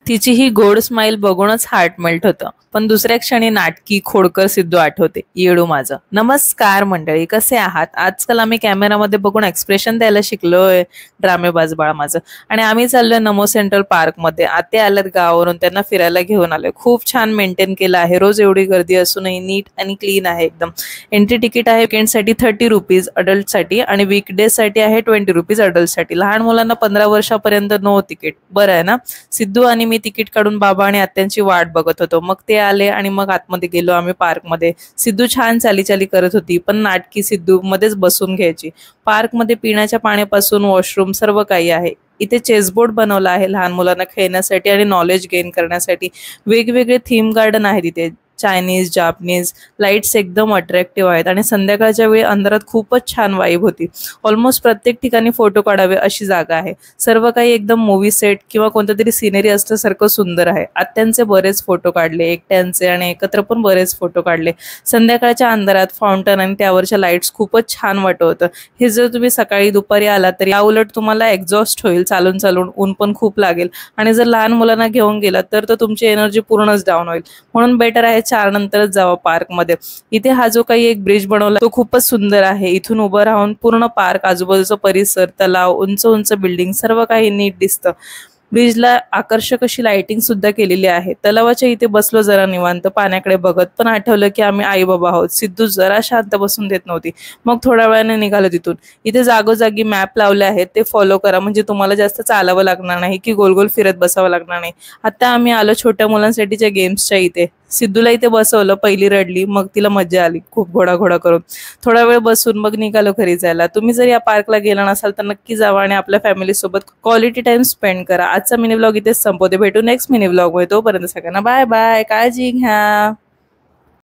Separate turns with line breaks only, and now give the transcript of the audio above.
तिची ही गोड स्माईल बघूनच हार्ट मेल्ट होतं. पण दुसऱ्या क्षणी नाटकी खोडकर सिद्धू आठवते. येडू माझं. नमस्कार मंडळी, कसे आहात? आजकाल आम्ही कॅमेरामध्ये बघून एक्सप्रेशन द्यायला शिकलोय. ड्रामेबाज बाळ माझं. आणि आम्ही चाललोय नमो सेंट्रल पार्क मध्ये. आते आल्यात गावावरून, त्यांना फिरायला घेऊन आलोय. खूप छान मेंटेन केलं आहे. रोज एवढी गर्दी असूनही नीट आणि क्लीन आहे एकदम. एंट्री तिकीट आहे वीकेंडसाठी 30 रुपीज अडल्टसाठी आणि वीकडेजसाठी आहे 20 रुपीज अडल्टसाठी. लहान मुलांना 15 वर्षापर्यंत नो तिकीट. बरं आहे ना? सिद्धू आणि मी तिकीट काढून बाबा आणि आत्यांची वाट बघत होतो. मग ते आले आणि मग आतमध्ये गेलो आम्ही पार्कमध्ये. सिद्धू छान चाली करत होती, पण नाटकी सिद्धू मध्येच बसून घ्यायची. पार्कमध्ये पिण्याच्या पाण्यापासून वॉशरूम सर्व काही आहे. इथे चेसबोर्ड बनवला आहे लहान मुलांना खेळण्यासाठी आणि नॉलेज गेन करण्यासाठी. वेगवेगळे थीम गार्डन आहेत इथे. Chinese, Japanese. लाईट्स एकदम अट्रॅक्टिव्ह आहेत आणि संध्याकाळच्या वेळी अंधारात खूपच छान वाईब होती. ऑलमोस्ट प्रत्येक ठिकाणी फोटो काढावे अशी जागा आहे. सर्व काही एकदम मूवी सेट किंवा कोणत्या तरी सिनेरी असल्यासारखं सुंदर आहे. आत्यांचे बरेच फोटो काढले, एकट्यांचे आणि एकत्र पण बरेच फोटो काढले. संध्याकाळच्या अंधारात फाउंटन आणि त्यावरच्या लाईट्स खूपच छान वाटत होतं. हे जर तुम्ही सकाळी दुपारी आलात तर या उलट तुम्हाला एक्झॉस्ट होईल चालून चालून, ऊन पण खूप लागेल. आणि जर लहान मुलांना घेऊन गेलात तर तुमची एनर्जी पूर्णच डाऊन होईल. म्हणून बेटर आहे 4 नंतरच जावं पार्कमध्ये. इथे हा जो काही एक ब्रिज बनवला तो खूपच सुंदर आहे. इथून उभं राहून पूर्ण पार्क, आजूबाजूचा परिसर, तलाव, उंच उंच बिल्डिंग सर्व काही नीट दिसतं. ब्रिजला आकर्षक अशी लाइटिंग सुद्धा केलेली आहे. तलावाच्या इथे बसलो जरा निवांत पाण्याकडे बघत, पण आठवलं की आम्ही आई बाबा आहोत. सिद्धू जरा शांत बसून देत नव्हती. मग थोड्या वेळाने निघालो तिथून. इथे जागोजागी मॅप लावले आहेत, ते फॉलो करा म्हणजे तुम्हाला जास्त चालावं लागणार नाही की गोल गोल फिरत बसावं लागणार नाही. आता आम्ही आलो छोट्या मुलांसाठीच्या गेम्सच्या इथे. सिद्धूला इथे बसवलं, पहिली रडली, मग तिला मज्जा आली खूप घोडा करून. थोडा वेळ बसून मग निघालो घरी जायला. तुम्ही जर या पार्कला गेला नसाल तर नक्की जावा आणि आपल्या फॅमिली सोबत क्वालिटी टाइम स्पेंड करा. आजचा मिनी व्लॉग इथेच संपवते. भेटू नेक्स्ट मिनी व्लॉग मध्ये. तोपर्यंत सगळ्यांना बाय बाय, काळजी घ्या.